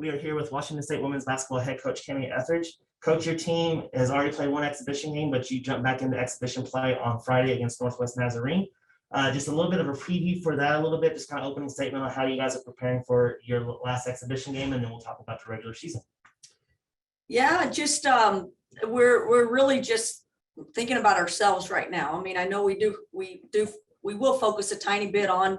We are here with Washington State women's basketball head coach Kamie Ethridge. Coach, your team has already played one exhibition game, but you jumped back into exhibition play on Friday against Northwest Nazarene. Just a little bit of a preview for that, just kind of opening statement on how you guys are preparing for your last exhibition game, and then we'll talk about the regular season. Yeah, just we're really just thinking about ourselves right now. I mean, I know we will focus a tiny bit on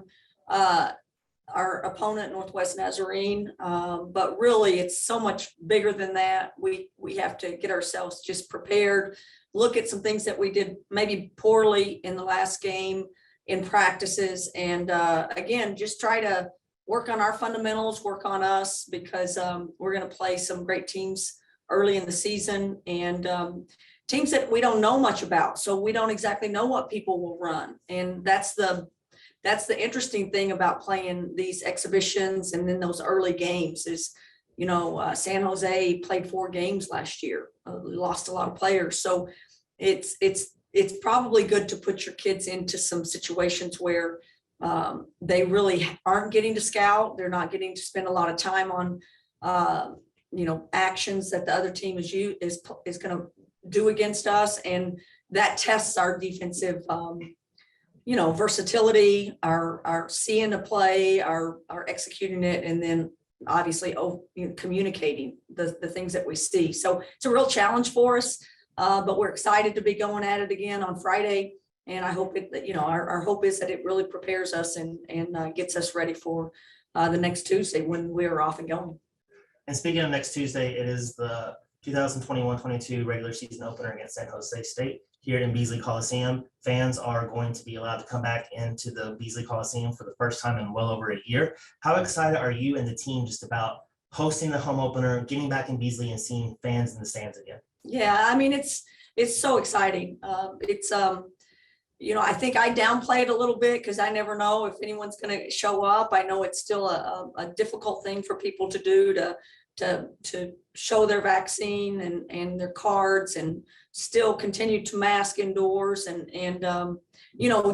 our opponent, Northwest Nazarene, but really it's so much bigger than that. We have to get ourselves just prepared, look at some things that we did maybe poorly in the last game in practices, and again, just try to work on our fundamentals, work on us, because we're going to play some great teams early in the season, and teams that we don't know much about, so we don't exactly know what people will run. And that's the interesting thing about playing these exhibitions and then those early games is, San Jose played 4 games last year, lost a lot of players. So it's probably good to put your kids into some situations where they really aren't getting to scout. They're not getting to spend a lot of time on, actions that the other team is going to do against us. And that tests our defensive, versatility, our seeing a play, our executing it, and then obviously communicating the things that we see. So it's a real challenge for us, but we're excited to be going at it again on Friday. And I hope our hope is that it really prepares us and gets us ready for the next Tuesday when we're off and going. And speaking of next Tuesday, it is the 2021-22 regular season opener against San Jose State here in Beasley Coliseum. Fans are going to be allowed to come back into the Beasley Coliseum for the first time in well over a year. How excited are you and the team just about hosting the home opener, getting back in Beasley and seeing fans in the stands again? Yeah, I mean, it's so exciting. I think I downplayed a little bit because I never know if anyone's going to show up. I know it's still a difficult thing for people to do to show their vaccine and their cards and still continue to mask indoors and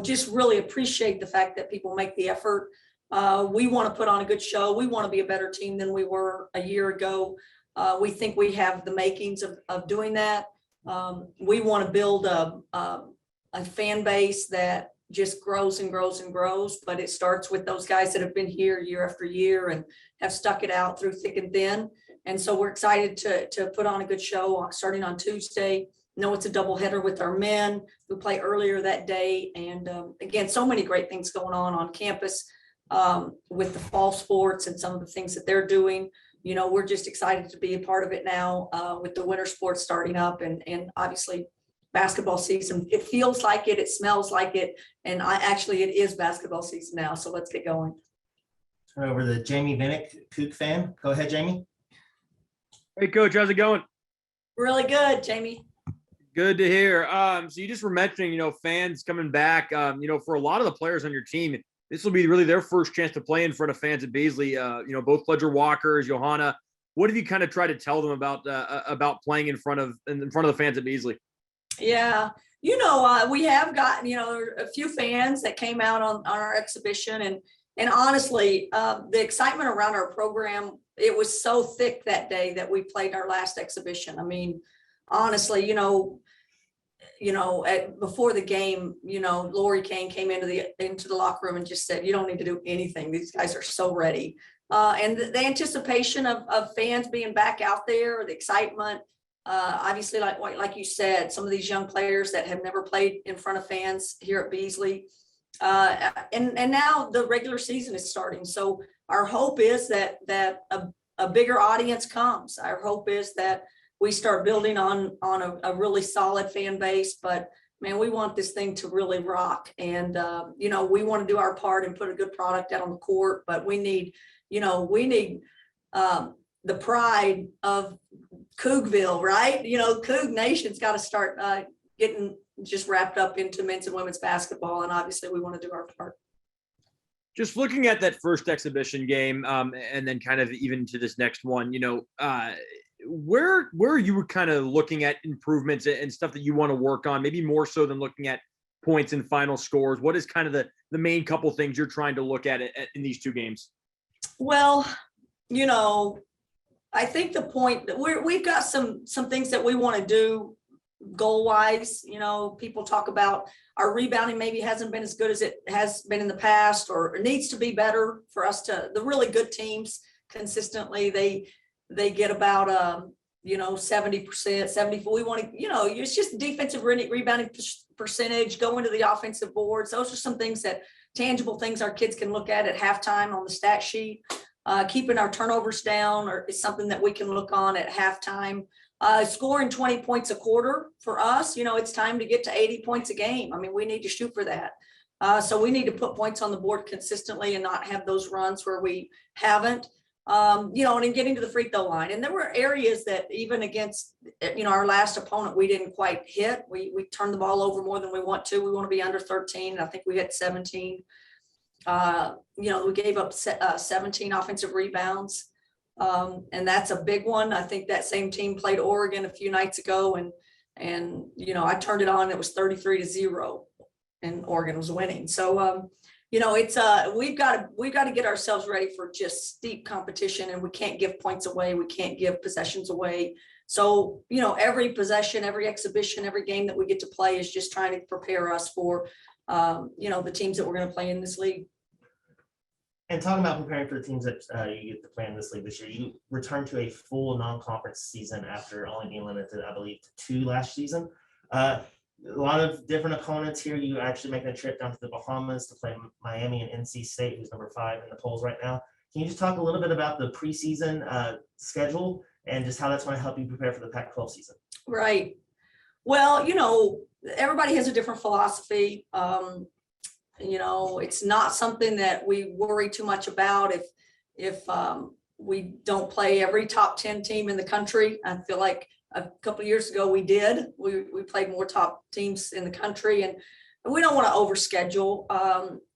just really appreciate the fact that people make the effort. We want to put on a good show. We want to be a better team than we were a year ago. We think we have the makings of doing that. We want to build a fan base that just grows and grows and grows, but it starts with those guys that have been here year after year and have stuck it out through thick and thin. And so we're excited to put on a good show starting on Tuesday. It's a doubleheader with our men who play earlier that day. And again, so many great things going on campus with the fall sports and some of the things that they're doing. We're just excited to be a part of it now with the winter sports starting up and obviously basketball season. It feels like it smells like it, and it is basketball season now. So let's get going. Turn over to Jamie Vinnick, Kook fan. Go ahead, Jamie. Hey, Coach, how's it going? Really good, Jamie. Good to hear. So you just were mentioning, fans coming back. For a lot of the players on your team, this will be really their first chance to play in front of fans at Beasley. Both Pledger Walkers, Johanna. What have you kind of tried to tell them about playing in front of the fans at Beasley? Yeah, we have gotten a few fans that came out on our exhibition, and honestly, the excitement around our program, it was so thick that day that we played our last exhibition. I mean, honestly, before the game, Lori Kane came into the locker room and just said, "You don't need to do anything. These guys are so ready." And the anticipation of fans being back out there, the excitement. Obviously, like you said, some of these young players that have never played in front of fans here at Beasley, and now the regular season is starting. So our hope is that a bigger audience comes. Our hope is that we start building on a really solid fan base. But man, we want this thing to really rock, and we want to do our part and put a good product out on the court. But we need the pride of Cougville, right? Coug Nation's got to start getting just wrapped up into men's and women's basketball, and obviously we want to do our part. Just looking at that first exhibition game, and then kind of even to this next one, where you were kind of looking at improvements and stuff that you want to work on, maybe more so than looking at points and final scores. What is kind of the main couple things you're trying to look at in these two games? Well, I think the point that we've got some things that we want to do goal wise. You know, people talk about our rebounding maybe hasn't been as good as it has been in the past, or it needs to be better for us to, the really good teams consistently, they get about 70%, 74. We want to, it's just defensive rebounding percentage, go into the offensive boards. Those are some things that tangible things our kids can look at halftime on the stat sheet. Keeping our turnovers down is something that we can look on at halftime. Scoring 20 points a quarter for us, it's time to get to 80 points a game. I mean, we need to shoot for that. So we need to put points on the board consistently and not have those runs where we haven't. And in getting to the free throw line. And there were areas that even against, our last opponent, we didn't quite hit. We turned the ball over more than we want to. We want to be under 13. And I think we hit 17. We gave up 17 offensive rebounds. And that's a big one. I think that same team played Oregon a few nights ago. And I turned it on. It was 33-0 and Oregon was winning. So, we've got to get ourselves ready for just steep competition, and we can't give points away. We can't give possessions away. So, every possession, every exhibition, every game that we get to play is just trying to prepare us for, the teams that we're going to play in this league. And talking about preparing for the teams that you get to play in this league this year, you returned to a full non-conference season after only being limited, I believe, to 2 last season. A lot of different opponents here. You actually making a trip down to the Bahamas to play Miami and NC State, who's number 5 in the polls right now. Can you just talk a little bit about the preseason schedule and just how that's going to help you prepare for the Pac-12 season? Right. Well, everybody has a different philosophy. It's not something that we worry too much about. If we don't play every top 10 team in the country, I feel like a couple of years ago we did. We played more top teams in the country, and we don't want to overschedule.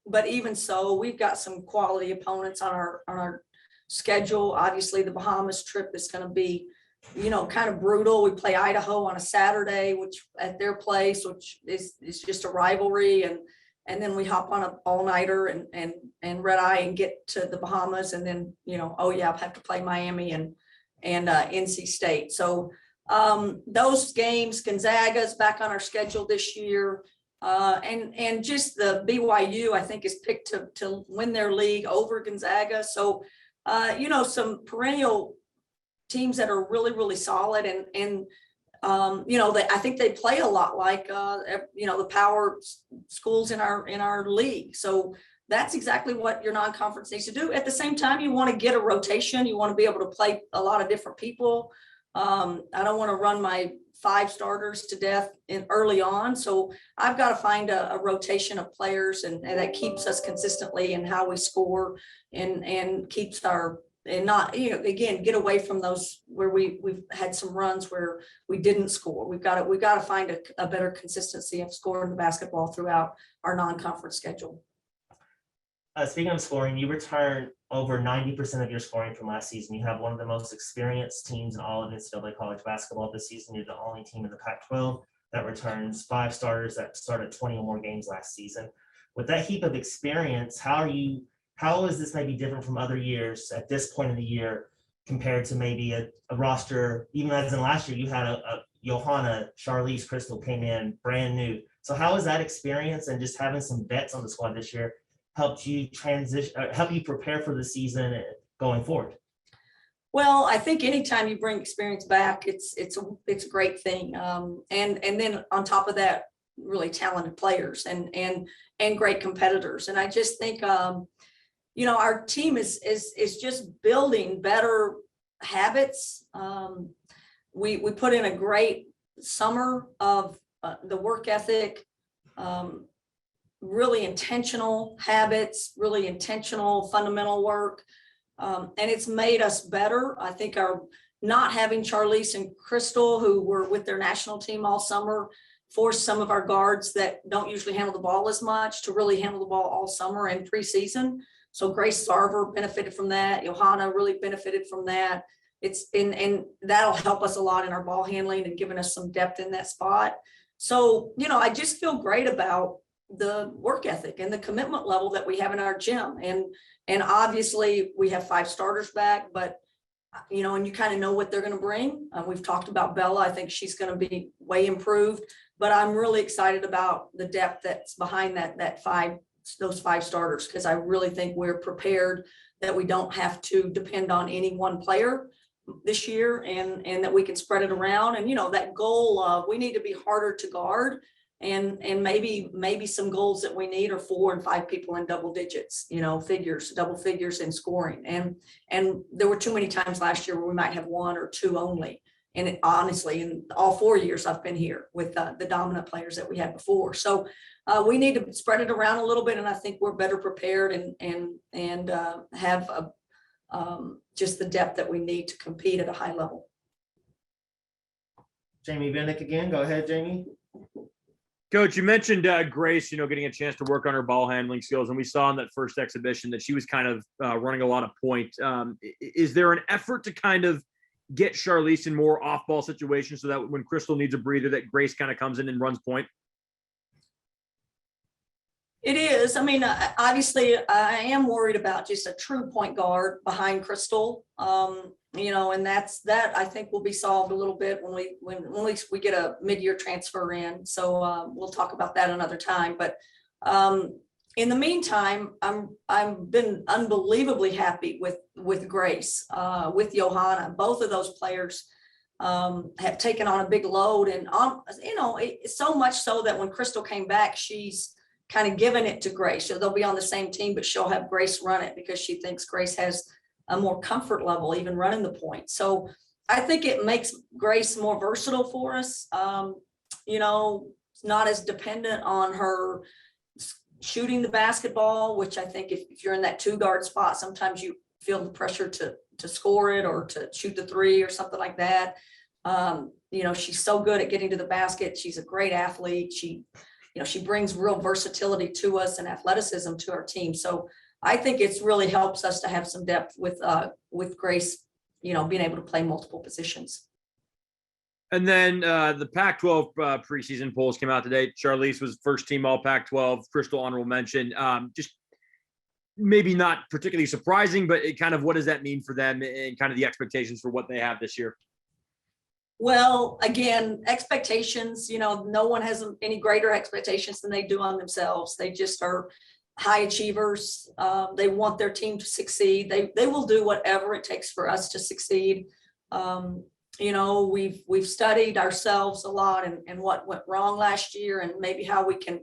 But even so, we've got some quality opponents on our schedule. Obviously, the Bahamas trip is going to be, kind of brutal. We play Idaho on a Saturday, which at their place, which is just a rivalry, and then we hop on an all-nighter and red eye and get to the Bahamas, and then I have to play Miami and NC State. So those games, Gonzaga's back on our schedule this year, and just the BYU, I think, is picked to win their league over Gonzaga. So some perennial teams that are really, really solid, and I think they play a lot like the power schools in our league. So that's exactly what your non-conference needs to do. At the same time, you want to get a rotation. You want to be able to play a lot of different people. I don't want to run my 5 starters to death early on. So I've got to find a rotation of players, and that keeps us consistently in how we score, and keeps and not, again, get away from those where we've had some runs where we didn't score. We've got to find a better consistency of scoring the basketball throughout our non-conference schedule. Speaking of scoring, you returned over 90% of your scoring from last season. You have one of the most experienced teams in all of NCAA college basketball this season. You're the only team in the Pac-12 that returns 5 starters that started 20 or more games last season. With that heap of experience, how is this maybe different from other years at this point of the year compared to maybe a roster, even as in last year, you had a Johanna, Charlize Crystal came in brand new. So how is that experience and just having some vets on the squad this year helped you help you prepare for the season going forward? Well, I think anytime you bring experience back, it's a great thing. And then on top of that, really talented players and great competitors. And I just think, our team is just building better habits. We put in a great summer of the work ethic, really intentional habits, really intentional fundamental work. And it's made us better. I think our not having Charlize and Crystal, who were with their national team all summer, forced some of our guards that don't usually handle the ball as much to really handle the ball all summer and preseason. So Grace Sarver benefited from that. Johanna really benefited from that. And that'll help us a lot in our ball handling and giving us some depth in that spot. So, I just feel great about the work ethic and the commitment level that we have in our gym. And obviously we have 5 starters back, but you know, and you kind of know what they're going to bring. We've talked about Bella. I think she's going to be way improved, but I'm really excited about the depth that's behind those five starters, because I really think we're prepared that we don't have to depend on any one player this year, and that we can spread it around. And, you know, that goal of we need to be harder to guard, and maybe some goals that we need are 4 and 5 people in double digits, you know, double figures in scoring. And there were too many times last year where we might have 1 or 2 only. And it, honestly, in all 4 years I've been here with the dominant players that we had before. So we need to spread it around a little bit, and I think we're better prepared and have just the depth that we need to compete at a high level. Jamie Vinnick again. Go ahead, Jamie. Coach, you mentioned Grace, you know, getting a chance to work on her ball handling skills, and we saw in that first exhibition that she was kind of running a lot of point. Is there an effort to kind of get Charlize in more off-ball situations so that when Crystal needs a breather, that Grace kind of comes in and runs point? It is. I mean, obviously, I am worried about just a true point guard behind Crystal. You know, and that I think will be solved a little bit when we get a mid-year transfer in. So we'll talk about that another time. But in the meantime, I've been unbelievably happy with Grace, with Johanna. Both of those players have taken on a big load, and you know, so much so that when Crystal came back, she's kind of given it to Grace. So they'll be on the same team, but she'll have Grace run it because she thinks Grace has a more comfort level even running the point. So I think it makes Grace more versatile for us. You know, not as dependent on her shooting the basketball, which I think if you're in that 2 guard spot, sometimes you feel the pressure to score it or to shoot the 3 or something like that. You know, she's so good at getting to the basket. She's a great athlete. She brings real versatility to us and athleticism to our team. So I think it's really helps us to have some depth with Grace, you know, being able to play multiple positions. And then the Pac-12 preseason polls came out today. Charlize was first team all Pac-12, Crystal honorable mention. Just maybe not particularly surprising, but kind of what does that mean for them and kind of the expectations for what they have this year? Well, again, expectations, you know, no one has any greater expectations than they do on themselves. They just are high achievers. They want their team to succeed. They will do whatever it takes for us to succeed. You know, we've studied ourselves a lot and what went wrong last year, and maybe how we can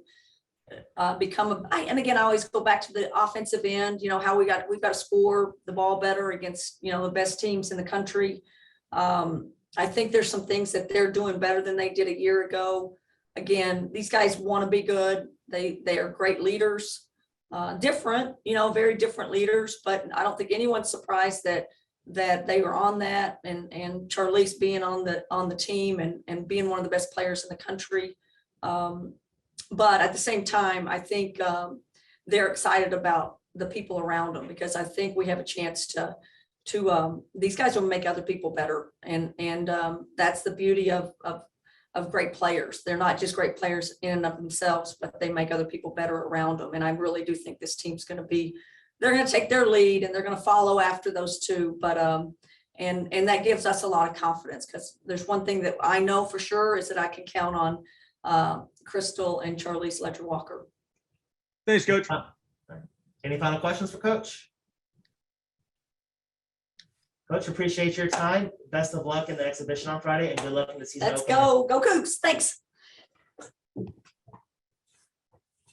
and again, I always go back to the offensive end, you know, how we've got to score the ball better against, you know, the best teams in the country. I think there's some things that they're doing better than they did a year ago. Again, these guys want to be good. They are great leaders, different, you know, very different leaders, but I don't think anyone's surprised that they were on that, and Charlize being on the team and being one of the best players in the country. But at the same time, I think they're excited about the people around them, because I think we have a chance to these guys will make other people better. And that's the beauty of great players. They're not just great players in and of themselves, but they make other people better around them. And I really do think this team's going to they're going to take their lead, and they're going to follow after those two. But and that gives us a lot of confidence, because there's one thing that I know for sure is that I can count on Crystal and Charlize Ledger-Walker. Thanks, Coach. Any final questions for Coach? Coach, appreciate your time. Best of luck in the exhibition on Friday, and good luck in the season. Let's go. Go Cougs. Thanks.